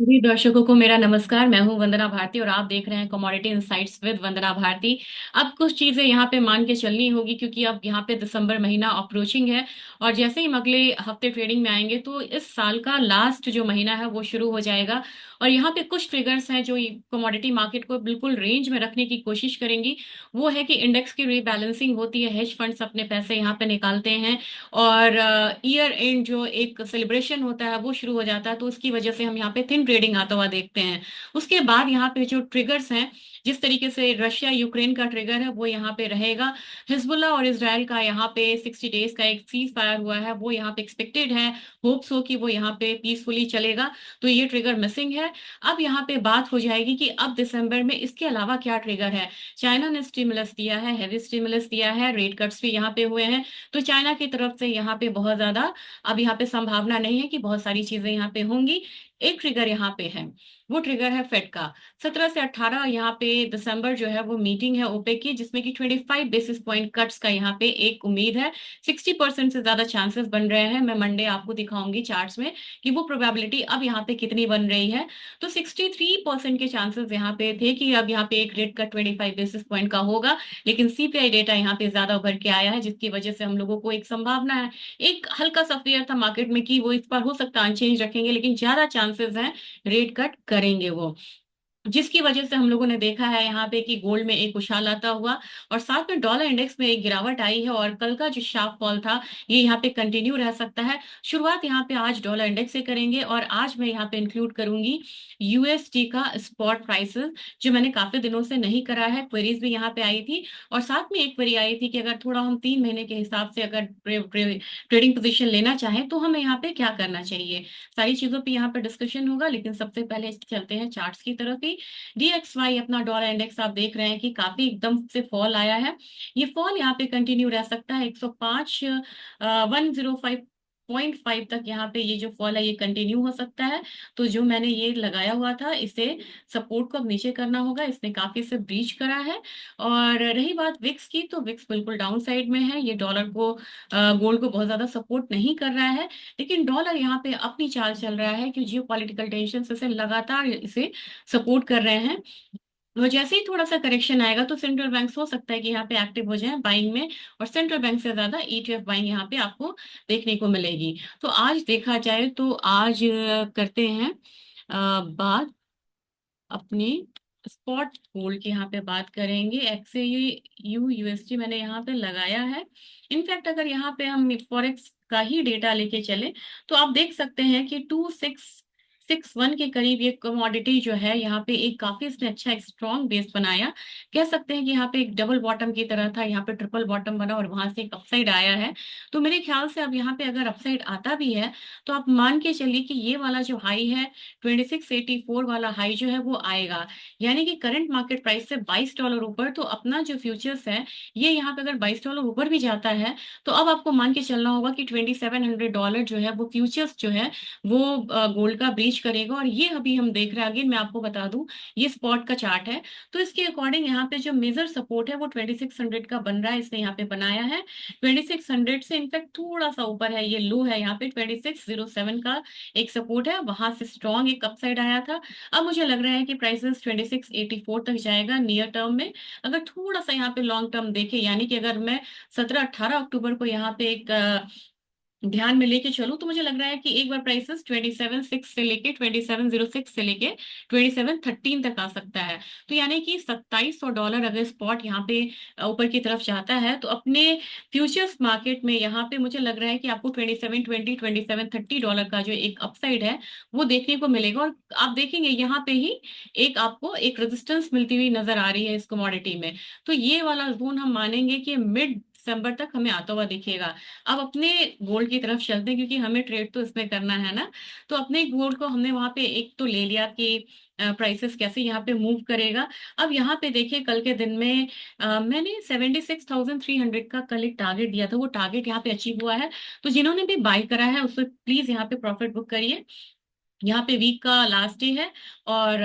सभी दर्शकों को मेरा नमस्कार। मैं हूं वंदना भारती और आप देख रहे हैं कमोडिटी इनसाइट्स विद वंदना भारती। अब कुछ चीजें यहाँ पे मान के चलनी होगी क्योंकि अब यहाँ पे दिसंबर महीना अप्रोचिंग है। और जैसे ही हम अगले हफ्ते ट्रेडिंग में आएंगे तो इस साल का लास्ट जो महीना है वो शुरू हो जाएगा। और यहाँ पे कुछ ट्रिगर्स हैं जो कमोडिटी मार्केट को बिल्कुल रेंज में रखने की कोशिश करेंगी। वो है कि इंडेक्स की रीबैलेंसिंग होती है, हेज फंड्स अपने पैसे यहाँ पे निकालते हैं। और ईयर एंड जो एक सेलिब्रेशन होता है वो शुरू हो जाता है, तो उसकी वजह से हम यहाँ पे थिन ट्रेडिंग आता हुआ देखते हैं। उसके बाद यहाँ पे जो ट्रिगर्स हैं, जिस तरीके से रशिया यूक्रेन का ट्रिगर है वो यहाँ पे रहेगा। हिजबुल्ला और इसराइल का यहाँ पे 60 डेज का एक सीज फायर हुआ है, वो यहाँ पे एक्सपेक्टेड है। होप्स हो कि वो यहाँ पे पीसफुली चलेगा। तो ये ट्रिगर मिसिंग है। अब यहाँ पे बात हो जाएगी कि अब दिसंबर में इसके अलावा क्या ट्रिगर है। चाइना ने स्टिमुलस दिया है, हैवी स्टिमुलस दिया है, रेट कट्स भी यहाँ पे हुए हैं। तो चाइना की तरफ से यहाँ पे बहुत ज्यादा अब यहाँ पे संभावना नहीं है कि बहुत सारी चीजें यहाँ पे होंगी। एक ट्रिगर यहाँ पे है, वो ट्रिगर है फेड का। 17 से 18 यहाँ पे दिसंबर जो है वो मीटिंग है ओपेक की, जिसमें कि 25 बेसिस पॉइंट कट्स का यहाँ पे एक उम्मीद है। 60% से ज्यादा चांसेस बन रहे हैं। मैं मंडे आपको दिखाऊंगी चार्ट्स में कि वो प्रोबेबिलिटी अब यहाँ पे कितनी बन रही है। तो 63% के चांसेस यहाँ पे थे कि अब यहाँ पे एक रेट कट 25 बेसिस पॉइंट का होगा। लेकिन सीपीआई डेटा यहाँ पे ज्यादा उभर के आया है, जिसकी वजह से हम लोगों को एक संभावना है। एक हल्का सा फेयर था मार्केट में कि वो इस बार हो सकता है अनचेंज रखेंगे, लेकिन ज्यादा चांसेस हैं रेट कट करेंगे वो। जिसकी वजह से हम लोगों ने देखा है यहाँ पे कि गोल्ड में एक उछाल आता हुआ और साथ में डॉलर इंडेक्स में एक गिरावट आई है। और कल का जो शार्प फॉल था ये यहाँ पे कंटिन्यू रह सकता है। शुरुआत यहाँ पे आज डॉलर इंडेक्स से करेंगे और आज मैं यहाँ पे इंक्लूड करूंगी यूएसडी का स्पॉट प्राइसेस, जो मैंने काफी दिनों से नहीं करा है। क्वेरीज भी यहाँ पे आई थी और साथ में एक क्वेरी आई थी कि अगर थोड़ा हम 3 महीने के हिसाब से अगर ट्रेडिंग पोजीशन लेना चाहें तो हमें यहाँ पे क्या करना चाहिए। सारी चीजों पे यहाँ पे डिस्कशन होगा, लेकिन सबसे पहले चलते हैं चार्ट्स की तरफ ही। DXY अपना डॉलर इंडेक्स आप देख रहे हैं कि काफी एकदम से फॉल आया है। ये फॉल यहाँ पे कंटिन्यू रह सकता है। 105 105.5 तक यहाँ पे ये जो फॉल है ये कंटिन्यू हो सकता है। तो जो मैंने ये लगाया हुआ था इसे सपोर्ट को अब नीचे करना होगा, इसने काफी से ब्रीच करा है। और रही बात विक्स की, तो विक्स बिल्कुल डाउन साइड में है। ये डॉलर को गोल्ड को बहुत ज्यादा सपोर्ट नहीं कर रहा है। लेकिन डॉलर यहाँ पे अपनी चाल चल रहा है कि जियो पॉलिटिकल टेंशन से लगातार इसे सपोर्ट कर रहे हैं। और जैसे ही थोड़ा सा करेक्शन आएगा तो सेंट्रल बैंक हो सकता है कि यहाँ पे एक्टिव हो जाए बाइंग में। और सेंट्रल बैंक से ज्यादा ETF बाइंग यहाँ पे आपको देखने को मिलेगी। तो आज देखा जाए तो आज करते हैं बात अपनी स्पॉट गोल्ड की। यहाँ पे बात करेंगे XAU USD मैंने यहाँ पे लगाया है। इनफैक्ट अगर यहाँ पे हम फॉरेक्स का ही डेटा लेके चले तो आप देख सकते हैं कि 2661 के करीब ये कमोडिटी जो है यहाँ पे एक काफी इसने अच्छा एक स्ट्रॉन्ग बेस बनाया। कह सकते हैं कि यहाँ पे एक डबल बॉटम की तरह था, यहाँ पे ट्रिपल बॉटम बना और वहां से एक अपसाइड आया है। तो मेरे ख्याल से अब यहाँ पे अगर अपसाइड आता भी है तो आप मान के चलिए कि ये वाला जो हाई है 2684 वाला हाई जो है वो आएगा। यानी कि करंट मार्केट प्राइस से $22 ऊपर। तो अपना जो फ्यूचर्स है ये यहाँ पे अगर $22 ऊपर भी जाता है तो अब आपको मान के चलना होगा कि $2700 जो है वो फ्यूचर्स जो है वो गोल्ड का ब्रीच करेगा। और ये अभी हम देख रहे हैं, अगेन मैं आपको बता दूं ये स्पॉट का चार्ट है। तो इसके अकॉर्डिंग यहाँ पे जो मेजर सपोर्ट है वो 2600 का बन रहा है, इसने यहाँ पे बनाया है। 2600 से इनफैक्ट थोड़ा सा ऊपर है, ये लो है यहाँ पे 2607 का एक सपोर्ट है, वहां से स्ट्रॉन्ग एक अपसाइड आया था। अब मुझे लग रहा है कि प्राइसेस 2684 तक जाएगा नियर टर्म में। अगर थोड़ा सा यहाँ पे लॉन्ग टर्म देखे, यानी कि अगर मैं 17-18 अक्टूबर को यहाँ पे एक ध्यान में लेके चलूं, तो मुझे लग रहा है कि एक बार प्राइसेस 27.6 से लेके 2706 से लेके 2713 तक आ सकता है। तो यानी कि $2700 अगर स्पॉट यहाँ पे ऊपर की तरफ जाता है तो अपने फ्यूचर्स मार्केट में यहाँ पे मुझे लग रहा है कि आपको 2720 2730 डॉलर का जो एक अपसाइड है वो देखने को मिलेगा। और आप देखेंगे यहाँ पे ही एक आपको एक रेजिस्टेंस मिलती हुई नजर आ रही है इस कमोडिटी में। तो ये वाला जोन हम मानेंगे कि मिड दिसंबर तक हमें आता हुआ दिखेगा। अब अपने गोल्ड की तरफ चलते हैं क्योंकि हमें ट्रेड तो इसमें करना है ना। तो अपने गोल्ड को हमने वहां पे एक तो ले लिया कि प्राइसेस कैसे यहाँ पे मूव करेगा। अब यहाँ पे देखिए कल के दिन में मैंने 76,300 का कल एक टारगेट दिया था, वो टारगेट यहाँ पे अचीव हुआ है। तो जिन्होंने भी बाय करा है उसको प्लीज यहाँ पे प्रॉफिट बुक करिए। यहाँ पे वीक का लास्ट डे है और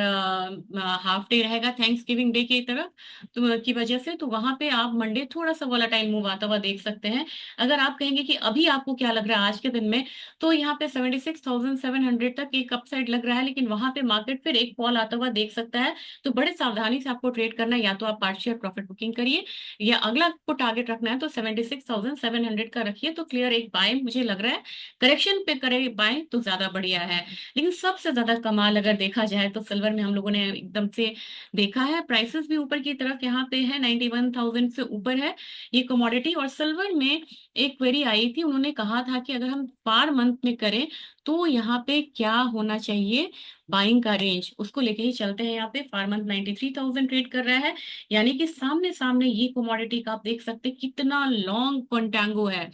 हाफ डे रहेगा थैंक्स गिविंग डे की तरफ, तो की वजह से तो वहां पे आप मंडे थोड़ा सा वोलाटाइल मूव आता हुआ देख सकते हैं। अगर आप कहेंगे कि अभी आपको क्या लग रहा है आज के दिन में, तो यहाँ पे 76,700 तक एक अपसाइड लग रहा है, लेकिन वहां पे मार्केट फिर एक फॉल आता हुआ देख सकता है। तो बड़े सावधानी से आपको ट्रेड करना है, या तो आप पार्शियल प्रॉफिट बुकिंग करिए, या अगला आपको टारगेट रखना है तो 76,700 का रखिए, तो क्लियर एक बाय मुझे लग रहा है। करेक्शन पे करे बाय तो ज्यादा बढ़िया है। लेकिन सबसे ज्यादा कमाल अगर देखा जाए तो सिल्वर में हम लोगों ने एकदम से देखा है, प्राइसेस भी ऊपर की तरफ यहाँ पे है, 91,000 से ऊपर है ये कमोडिटी। और सिल्वर में एक क्वेरी आई थी, उन्होंने कहा था कि अगर हम पर मंथ में करें तो यहाँ पे क्या होना चाहिए बाइंग का रेंज, उसको लेके ही चलते हैं। यहाँ पे पर मंथ 93,000 ट्रेड कर रहा है, यानी कि सामने सामने ये कमोडिटी का आप देख सकते हैं कितना लॉन्ग कंटेंगो है।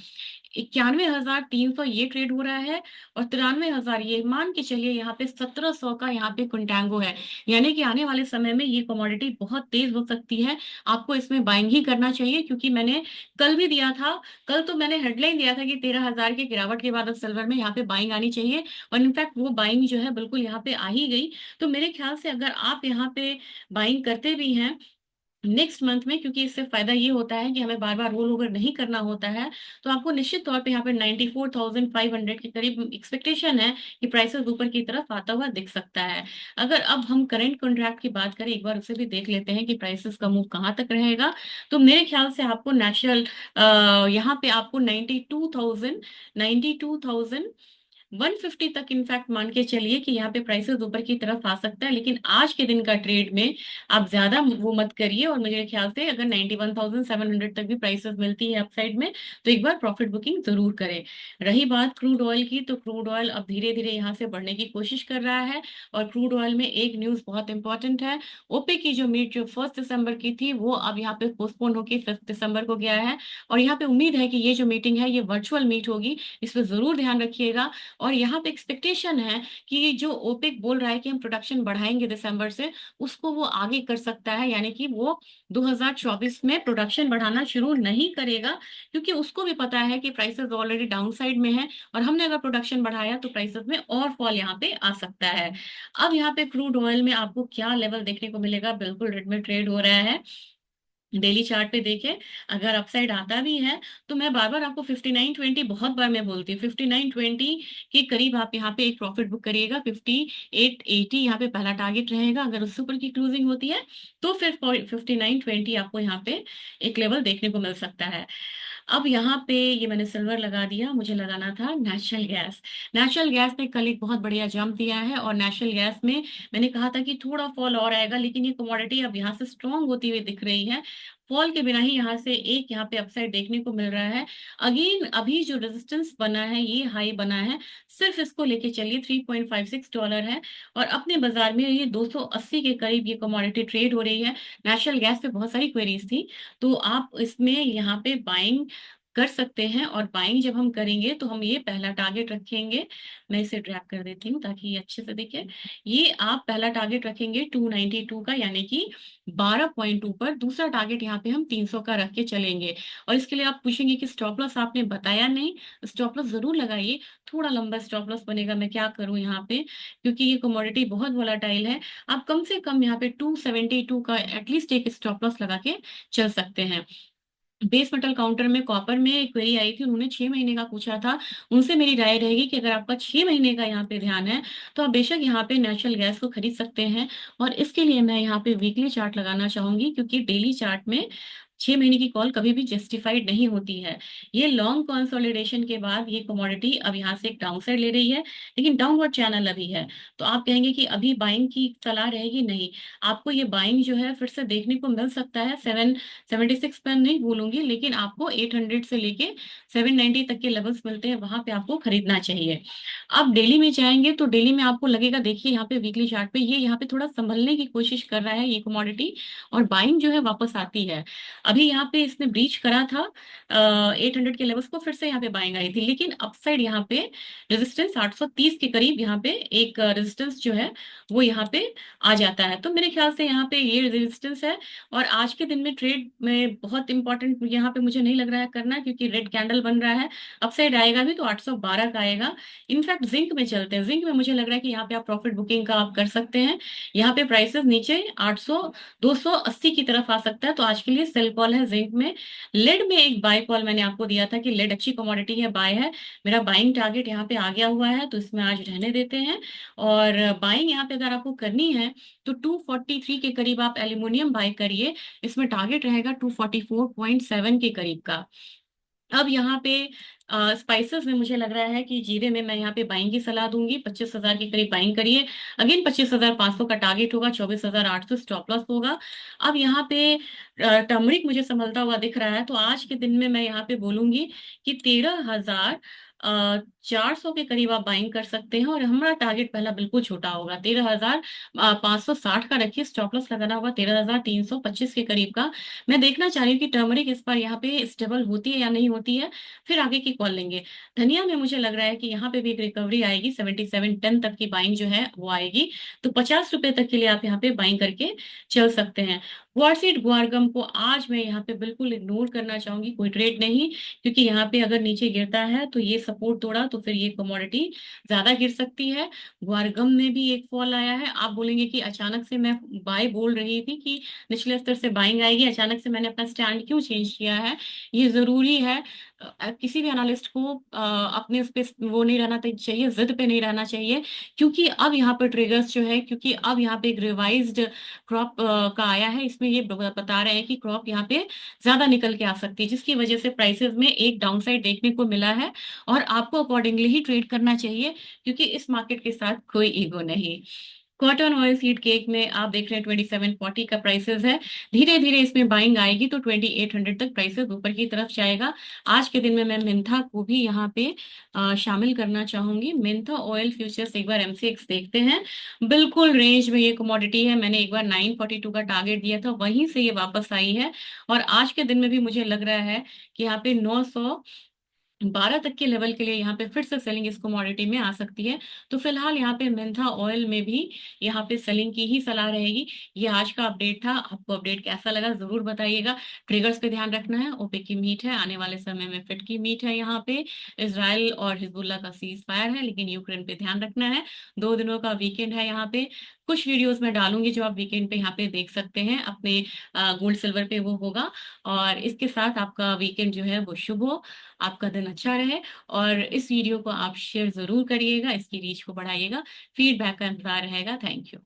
91,300 ये ट्रेड हो रहा है, और 93,000 ये मान के चलिए यहाँ पे 1,700 का यहाँ पे कंटेंगो है। यानी कि आने वाले समय में ये कमोडिटी बहुत तेज हो सकती है, आपको इसमें बाइंग ही करना चाहिए। क्योंकि मैंने कल भी दिया था, कल तो मैंने हेडलाइन दिया था कि 13,000 की गिरावट के बाद अब सिल्वर में यहाँ पे बाइंग आनी चाहिए, और इनफैक्ट वो बाइंग जो है बिल्कुल यहाँ पे आ ही गई। तो मेरे ख्याल से अगर आप यहाँ पे बाइंग करते भी हैं नेक्स्ट मंथ में, क्योंकि इससे फायदा ये होता है कि हमें बार बार रोल ओवर नहीं करना होता है, तो आपको निश्चित तौर पे यहाँ पे 94,500 के करीब एक्सपेक्टेशन है कि प्राइसेस ऊपर की तरफ आता हुआ दिख सकता है। अगर अब हम करंट कॉन्ट्रैक्ट की बात करें, एक बार उसे भी देख लेते हैं कि प्राइसेस का मूव कहाँ तक रहेगा। तो मेरे ख्याल से आपको नेचुरल यहाँ पे आपको 150 तक इनफैक्ट मान के चलिए कि यहाँ पे प्राइसेस ऊपर की तरफ आ सकता है। लेकिन आज के दिन का ट्रेड में आप ज्यादा वो मत करिए, और मुझे ख्याल से अगर 91,700 तक भी प्राइसेस मिलती है अपसाइड में, तो एक बार प्रॉफिट बुकिंग जरूर करें। रही बात क्रूड ऑयल की, तो क्रूड ऑयल अब धीरे धीरे यहाँ से बढ़ने की कोशिश कर रहा है। और क्रूड ऑयल में एक न्यूज बहुत इंपॉर्टेंट है, ओपेक की जो मीट जो 1 दिसंबर की थी वो अब यहाँ पे पोस्टपोन होकर 5 दिसंबर को गया है। और यहाँ पे उम्मीद है कि ये जो मीटिंग है ये वर्चुअल मीट होगी, इस पर जरूर ध्यान रखिएगा। और यहाँ पे एक्सपेक्टेशन है कि जो ओपेक बोल रहा है कि हम प्रोडक्शन बढ़ाएंगे दिसंबर से, उसको वो आगे कर सकता है, यानी कि वो 2024 में प्रोडक्शन बढ़ाना शुरू नहीं करेगा, क्योंकि उसको भी पता है कि प्राइसेस ऑलरेडी डाउन साइड में है, और हमने अगर प्रोडक्शन बढ़ाया तो प्राइसेस में और फॉल यहाँ पे आ सकता है। अब यहाँ पे क्रूड ऑयल में आपको क्या लेवल देखने को मिलेगा, बिल्कुल रेड में ट्रेड हो रहा है। डेली चार्ट पे देखें, अगर अपसाइड आता भी है तो मैं बार बार आपको 59.20, बहुत बार मैं बोलती हूँ 59.20 के करीब आप यहाँ पे एक प्रॉफिट बुक करिएगा। 58.80 यहाँ पे पहला टारगेट रहेगा, अगर उससे ऊपर की क्लोजिंग होती है तो फिर 59.20 आपको यहाँ पे एक लेवल देखने को मिल सकता है। अब यहाँ पे ये मैंने सिल्वर लगा दिया, मुझे लगाना था नेचुरल गैस। नेचुरल गैस ने कल एक बहुत बढ़िया जंप दिया है, और नेचुरल गैस में मैंने कहा था कि थोड़ा फॉल और आएगा, लेकिन ये कमोडिटी अब यहाँ से स्ट्रांग होती हुई दिख रही है। फॉल के बिना ही यहाँ से एक यहाँ पे अपसाइड देखने को मिल रहा है। अगेन अभी जो रेजिस्टेंस बना है ये हाई बना है, सिर्फ इसको लेके चलिए, $3.56 है। और अपने बाजार में ये 280 के करीब ये कमोडिटी ट्रेड हो रही है। नेचुरल गैस पे बहुत सारी क्वेरीज थी, तो आप इसमें यहाँ पे बाइंग कर सकते हैं। और बाइंग जब हम करेंगे तो हम ये पहला टारगेट रखेंगे, मैं इसे ड्रैग कर देती हूँ ताकि ये अच्छे से दिखे। ये आप पहला टारगेट रखेंगे 292 का, यानी कि 12 पॉइंट ऊपर। दूसरा टारगेट यहाँ पे हम 300 का रख के चलेंगे। और इसके लिए आप पूछेंगे कि स्टॉप लॉस आपने बताया नहीं, स्टॉप लॉस जरूर लगाइए। थोड़ा लंबा स्टॉप लॉस बनेगा, मैं क्या करूँ यहाँ पे, क्योंकि ये कमोडिटी बहुत वोलाटाइल है। आप कम से कम यहाँ पे 272 का एटलीस्ट एक स्टॉप लॉस लगा के चल सकते हैं। बेस मेटल काउंटर में कॉपर में एक क्वेरी आई थी, उन्होंने 6 महीने का पूछा था। उनसे मेरी राय रहेगी कि अगर आपका 6 महीने का यहाँ पे ध्यान है तो आप बेशक यहाँ पे नेचुरल गैस को खरीद सकते हैं। और इसके लिए मैं यहाँ पे वीकली चार्ट लगाना चाहूंगी, क्योंकि डेली चार्ट में 6 महीने की कॉल कभी भी जस्टिफाइड नहीं होती है। ये लॉन्ग कंसोलिडेशन के बाद ये कमोडिटी अब यहाँ से एक डाउन साइड ले रही है, लेकिन डाउनवर्ड चैनल अभी है। तो आप कहेंगे कि अभी बाइंग की सलाह रहेगी, नहीं, आपको ये बाइंग जो है फिर से देखने को मिल सकता है। 776 पर नहीं बोलूंगी, लेकिन आपको 800 से लेके 790 तक के लेवल्स मिलते हैं, वहां पे आपको खरीदना चाहिए। आप डेली में जाएंगे तो डेली में आपको लगेगा, देखिए यहाँ पे वीकली चार्ट पे ये यहाँ पे थोड़ा संभलने की कोशिश कर रहा है ये कमोडिटी, और बाइंग जो है वापस आती है। अभी यहाँ पे इसने ब्रीच करा था 800 के लेवल्स को, फिर से यहाँ पे बाइंग आई थी, लेकिन अपसाइड यहाँ पे रेजिस्टेंस 830 के करीब यहाँ पे एक रेजिस्टेंस जो है वो यहाँ पे आ जाता है। तो मेरे ख्याल से यहाँ पे ये रेजिस्टेंस है। और आज के दिन में ट्रेड में बहुत इंपॉर्टेंट यहाँ पे मुझे नहीं लग रहा है करना, क्योंकि रेड कैंडल बन रहा है। अपसाइड आएगा भी तो 812 का आएगा। इनफैक्ट जिंक में चलते हैं, जिंक में मुझे लग रहा है कि यहाँ पे आप प्रॉफिट बुकिंग का आप कर सकते हैं। यहाँ पे प्राइसेस नीचे 800 280 की तरफ आ सकता है, तो आज के लिए सेल कॉल है जिंक में। लेड में एक बाय कॉल मैंने आपको दिया था कि लेड अच्छी कमोडिटी है, बाय है। मेरा बाइंग टारगेट यहाँ पे आ गया हुआ है, तो इसमें आज रहने देते हैं। और बाइंग यहाँ पे अगर आपको करनी है तो 243 के करीब आप एल्यूमिनियम बाय करिए। इसमें टारगेट रहेगा 244.7 के करीब का। अब यहाँ पे स्पाइसेस में मुझे लग रहा है कि जीरे में मैं यहाँ पे बाइंग की सलाह दूंगी, 25,000 के करीब बाइंग करिए। अगेन 25,500 का टारगेट होगा, 24,800 स्टॉप लॉस होगा। अब यहाँ पे टर्मरिक मुझे संभलता हुआ दिख रहा है, तो आज के दिन में मैं यहाँ पे बोलूंगी कि 13,400 के करीब आप बाइंग कर सकते हैं। और हमारा टारगेट पहला बिल्कुल छोटा होगा, 13,560 का रखिए। स्टॉप लॉस लगाना होगा 13,325 के करीब का। मैं देखना चाह रही हूँ कि टर्मरिक इस बार यहाँ पे स्टेबल होती है या नहीं होती है, फिर आगे की कॉल लेंगे। धनिया में मुझे लग रहा है कि यहाँ पे भी एक रिकवरी आएगी, 7710 तक की बाइंग जो है वो आएगी। तो 50 रुपए तक के लिए आप यहाँ पे बाइंग करके चल सकते हैं। ग्वारसीड ग्वारगम को आज मैं यहाँ पे बिल्कुल इग्नोर करना चाहूंगी, कोई ट्रेड नहीं। क्योंकि यहाँ पे अगर नीचे गिरता है तो ये सपोर्ट तोड़ा तो फिर ये कमोडिटी ज्यादा गिर सकती है। ग्वारगम में भी एक फॉल आया है, आप बोलेंगे कि अचानक से मैं बाय बोल रही थी कि निचले स्तर से बाइंग आएगी, अचानक से मैंने अपना स्टैंड क्यों चेंज किया है। ये जरूरी है। किसी भी एनालिस्ट को अपने उस पे वो नहीं रहना चाहिए, जिद पे नहीं रहना चाहिए। क्योंकि अब यहाँ पर ट्रिगर्स जो है, क्योंकि अब यहाँ पे एक रिवाइज्ड क्रॉप का आया है, इसमें ये बता रहे हैं कि क्रॉप यहाँ पे ज्यादा निकल के आ सकती है, जिसकी वजह से प्राइसेस में एक डाउनसाइड देखने को मिला है। और आपको अकॉर्डिंगली ही ट्रेड करना चाहिए, क्योंकि इस मार्केट के साथ कोई ईगो नहीं। कॉटन ऑयल सीड केक में आप देख रहे हैं 2740 का प्राइसेस है। धीरे धीरे इसमें बाइंग आएगी तो 2800 तक प्राइसेस ऊपर की तरफ जाएगा। आज के दिन में मैं मिंथा को भी यहाँ पे शामिल करना चाहूंगी। मिंथा ऑयल फ्यूचर्स एक बार एमसीएक्स देखते हैं, बिल्कुल रेंज में ये कमोडिटी है। मैंने एक बार 942 का टारगेट दिया था, वहीं से ये वापस आई है। और आज के दिन में भी मुझे लग रहा है कि यहाँ पे 912 तक के लेवल के लिए यहाँ पे फिर से सेलिंग इस कमोडिटी में आ सकती है। तो फिलहाल यहाँ पे मेंथा ऑयल में भी यहाँ पे सेलिंग की ही सलाह रहेगी। ये आज का अपडेट था, आपको अपडेट कैसा लगा जरूर बताइएगा। ट्रिगर्स पे ध्यान रखना है, ओपेक की मीट है, आने वाले समय में फिट की मीट है। यहाँ पे इसराइल और हिजबुल्ला का सीज फायर है, लेकिन यूक्रेन पे ध्यान रखना है। 2 दिनों का वीकेंड है यहाँ पे। कुछ वीडियोस में डालूंगी जो आप वीकेंड पे यहाँ पे देख सकते हैं अपने गोल्ड सिल्वर पे, वो होगा। और इसके साथ आपका वीकेंड जो है वो शुभ हो, आपका दिन अच्छा रहे। और इस वीडियो को आप शेयर जरूर करिएगा, इसकी रीच को बढ़ाइएगा। फीडबैक का इंतजार रहेगा। Thank you.